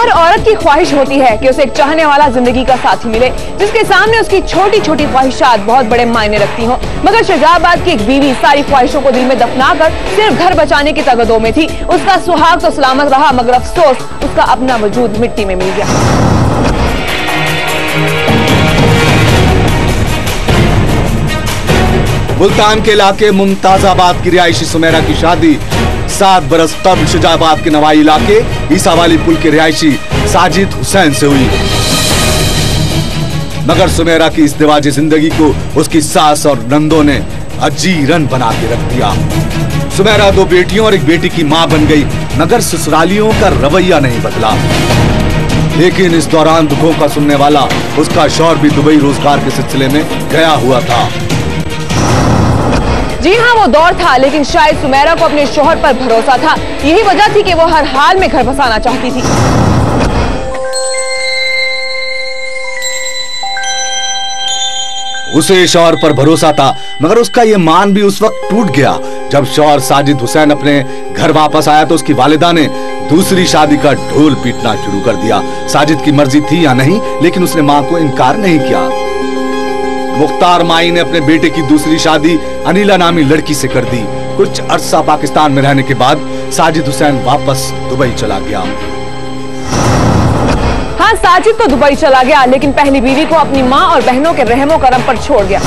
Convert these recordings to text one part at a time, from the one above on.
हर औरत की ख्वाहिश होती है कि उसे एक चाहने वाला जिंदगी का साथी मिले, जिसके सामने उसकी छोटी छोटी ख्वाहिशात बहुत बड़े मायने रखती हों। मगर शहजाबाद की एक बीवी सारी ख्वाहिशों को दिल में दफनाकर सिर्फ घर बचाने की तगदो में थी। उसका सुहाग तो सलामत रहा, मगर अफसोस उसका अपना वजूद मिट्टी में मिल गया। मुल्तान के इलाके मुमताजाबाद की रिहायशी सुमेरा की शादी 7 बरस कबल शुजाबाद के नवाई इलाके ईसा वाली पुल के रिहायशी साजिद हुसैन से हुई। मगर सुमेरा की इस दिवाजी जिंदगी को उसकी सास और नंदों ने अजीरन बना के रख दिया। सुमेरा 2 बेटियों और एक बेटी की मां बन गई, मगर ससुरालियों का रवैया नहीं बदला। लेकिन इस दौरान दुखों का सुनने वाला उसका शौहर भी दुबई रोजगार के सिलसिले में गया हुआ था। जी हाँ, वो दौर था, लेकिन शायद सुमेरा को अपने शौहर पर भरोसा था। यही वजह थी कि वो हर हाल में घर बसाना चाहती थी। उसे शौहर पर भरोसा था, मगर उसका ये मान भी उस वक्त टूट गया जब शौहर साजिद हुसैन अपने घर वापस आया तो उसकी वालिदा ने दूसरी शादी का ढोल पीटना शुरू कर दिया। साजिद की मर्जी थी या नहीं, लेकिन उसने मां को इनकार नहीं किया। मुख्तार माई ने अपने बेटे की दूसरी शादी अनिला नामी लड़की से कर दी। कुछ अरसा पाकिस्तान में रहने के बाद साजिद हुसैन वापस दुबई चला गया। हाँ, साजिद तो दुबई चला गया, लेकिन पहली बीवी को अपनी माँ और बहनों के रहमो करम पर छोड़ गया।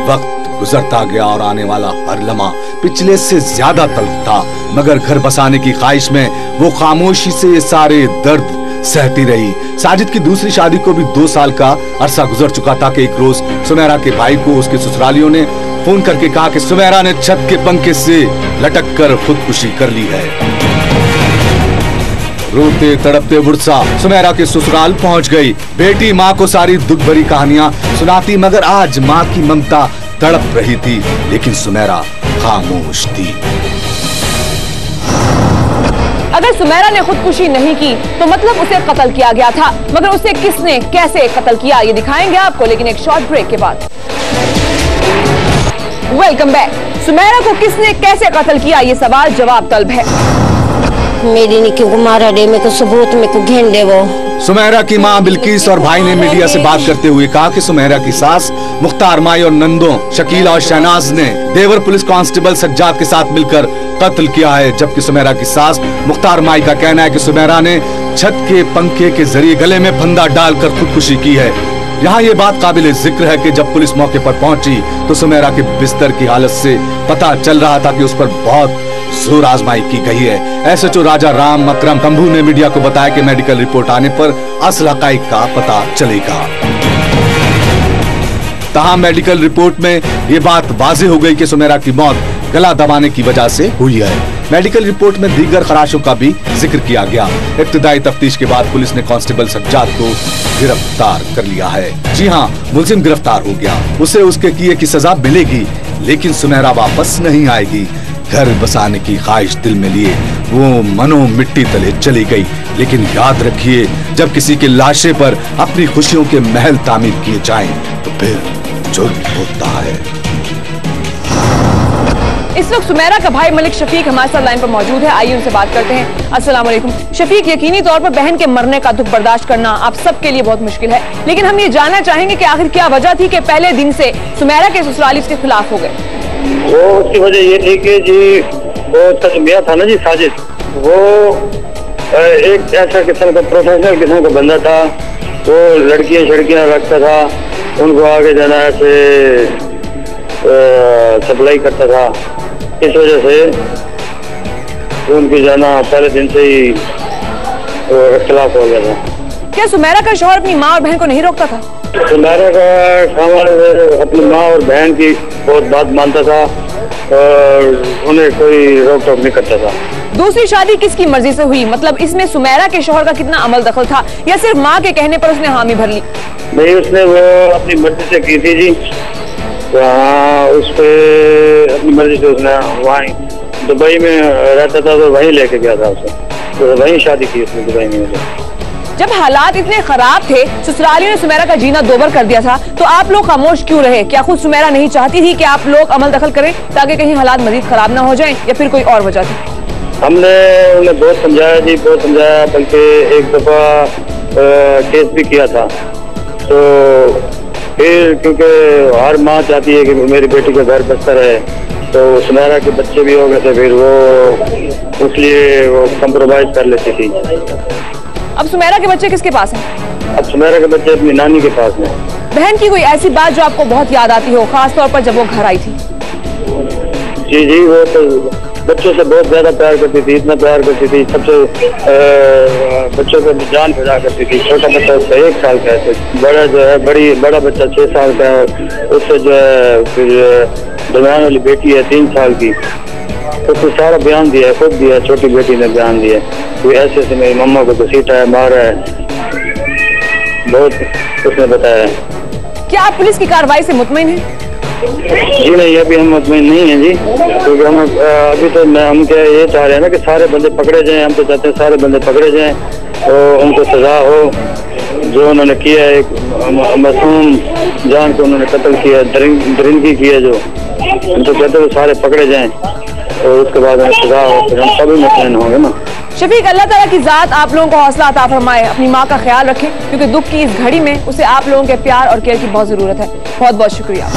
वक्त गुजरता गया और आने वाला हर लम्हा पिछले से ज्यादा तल्ख था, मगर घर बसाने की ख्वाहिश में वो खामोशी से ये सारे दर्द सहती रही। साजिद की दूसरी शादी को भी 2 साल का अरसा गुजर चुका था कि एक रोज सुमेरा के भाई को उसके ससुरालियों ने फोन करके कहा कि सुमेरा ने छत के पंखे से लटक कर खुदकुशी कर ली है। रोते तड़पते बुढ़सा सुमेरा के ससुराल पहुंच गई। बेटी माँ को सारी दुख भरी कहानियां सुनाती, मगर आज माँ की ममता तड़प रही थी, लेकिन सुमेरा खामोश थी। अगर सुमेरा ने खुदकुशी नहीं की तो मतलब उसे कत्ल किया गया था, मगर उसे किसने कैसे कत्ल किया ये दिखाएंगे आपको, लेकिन एक शॉर्ट ब्रेक के बाद। Welcome back. सुमेरा को किसने कैसे कत्ल किया ये सवाल जवाब तलब है। मेरी निकी को मारा दे, मेरे को सबूत, मेरे को घेन दे। वो सुमेरा की मां बिल्किस और भाई ने मीडिया से बात करते हुए कहा कि सुमेरा की सास मुख्तार माई और नंदों शकीला और शहनाज ने देवर पुलिस कांस्टेबल सज्जाद के साथ मिलकर कत्ल किया है, जबकि सुमेरा की सास मुख्तार माई का कहना है कि सुमेरा ने छत के पंखे के जरिए गले में फंदा डालकर खुदकुशी की है। यहाँ ये बात काबिल जिक्र है कि जब पुलिस मौके पर पहुंची तो सुमेरा के बिस्तर की हालत से पता चल रहा था कि उस पर बहुत जोर आजमाई की गई है। एसएचओ राजा राम अकरम तंबू ने मीडिया को बताया कि मेडिकल रिपोर्ट आने पर असल हकाइक का पता चलेगा। तहां मेडिकल रिपोर्ट में ये बात वाज़ेह हो गई कि सुमेरा की मौत गला दबाने की वजह से हुई है। मेडिकल रिपोर्ट में दीगर खराशों का भी जिक्र किया गया। इब्तिदाई तफ्तीश के बाद पुलिस ने कांस्टेबल सज्जाद को गिरफ्तार कर लिया है। जी हाँ, मुलजिम गिरफ्तार हो गया। उसे उसके किए की सजा मिलेगी, लेकिन सुमेरा वापस नहीं आएगी। घर बसाने की ख्वाहिश दिल में लिए वो मनो मिट्टी तले चली गई। लेकिन याद रखिए, जब किसी के लाशे पर अपनी खुशियों के महल तामीर किए जाएं, तो फिर जुर्म होता है। इस वक्त सुमेरा का भाई मलिक शफीक हमारे साथ लाइन पर मौजूद है। आइए उनसे बात करते हैं। अस्सलाम वालेकुम शफीक, यकीनी तौर पर बहन के मरने का दुख बर्दाश्त करना आप सबके लिए बहुत मुश्किल है, लेकिन हम ये जानना चाहेंगे कि आखिर क्या वजह थी कि पहले दिन से सुमेरा के ससुराली इसके खिलाफ हो गए। वो उसकी वजह ये थी कि जी वो मियां था ना जी साजिद, वो एक ऐसा किस्म का प्रोफेशनल किस्म का बंदा था। वो लड़कियां रखता था, उनको आगे जाना ऐसे सप्लाई करता था। इस वजह से उनकी जाना पहले दिन से ही इख्तिलाफ हो गया था। क्या सुमेरा का शौहर अपनी माँ और बहन को नहीं रोकता था? सुमेरा का अपनी माँ और बहन की बहुत बात मानता था और उन्हें कोई रोक टोक नहीं करता था। दूसरी शादी किसकी मर्जी से हुई? मतलब इसमें सुमेरा के शौहर का कितना अमल दखल था, या सिर्फ माँ के कहने पर उसने हामी भर ली? नहीं, उसने वो अपनी मर्जी से की थी जी। वहाँ उस पे अपनी मर्जी से उसने वहीं दुबई में रहता था तो वहीं लेके गया था उसे, तो वहीं शादी की उसने दुबई में। जब हालात इतने खराब थे, ससुरालियों ने सुमेरा का जीना दोबर कर दिया था, तो आप लोग खामोश क्यों रहे? क्या खुद सुमेरा नहीं चाहती थी कि आप लोग अमल दखल करें ताकि कहीं हालात मजीद खराब ना हो जाएं, या फिर कोई और वजह थी? हमने उन्हें बहुत समझाया जी, बहुत समझाया, बल्कि एक दफा केस भी किया था। तो फिर क्योंकि हर माँ चाहती है कि मेरी बेटी का घर बसता रहे, तो सुमेरा के बच्चे भी हो गए थे, फिर वो इसलिए वो कंप्रोमाइज कर लेती थी। अब सुमेरा के बच्चे किसके पास हैं? अब सुमेरा के बच्चे अपनी नानी के पास हैं। बहन की कोई ऐसी बात जो आपको बहुत याद आती हो, खास तौर पर जब वो घर आई थी? जी जी, वो तो बच्चों से बहुत ज्यादा प्यार करती थी, इतना प्यार करती थी, सबसे बच्चों को जान फिजा करती थी। छोटा बच्चा उसका 1 साल का है, बड़ा जो है बड़ा बच्चा 6 साल का है, उससे जो है फिर दरमियान वाली बेटी है 3 साल की, उसने सारा बयान दिया है, खुद दिया, छोटी बेटी ने बयान दिया कोई ऐसे ऐसे मेरी मम्मा को घसीटा है, मारा है, बहुत उसने बताया है। क्या आप पुलिस की कार्रवाई से मुतमईन हैं? जी नहीं, अभी हम मुतमईन नहीं हैं जी, क्योंकि हम अभी तो हम क्या ये चाह रहे हैं ना कि सारे बंदे पकड़े जाएं। हम तो चाहते हैं सारे बंदे पकड़े जाएं और उनको सजा हो। जो उन्होंने किया है, एक मासूम जान को उन्होंने कत्ल किया, दरिंदगी की है, जो हम तो कहते हैं सारे पकड़े जाएं और उसके बाद उन्हें सजा हो, फिर हम सभी मुतमईन होंगे ना। शफीक, अल्लाह ताला की जात आप लोगों को हौसला अता फरमाए, अपनी माँ का ख्याल रखें, क्योंकि दुख की इस घड़ी में उसे आप लोगों के प्यार और केयर की बहुत जरूरत है। बहुत बहुत शुक्रिया।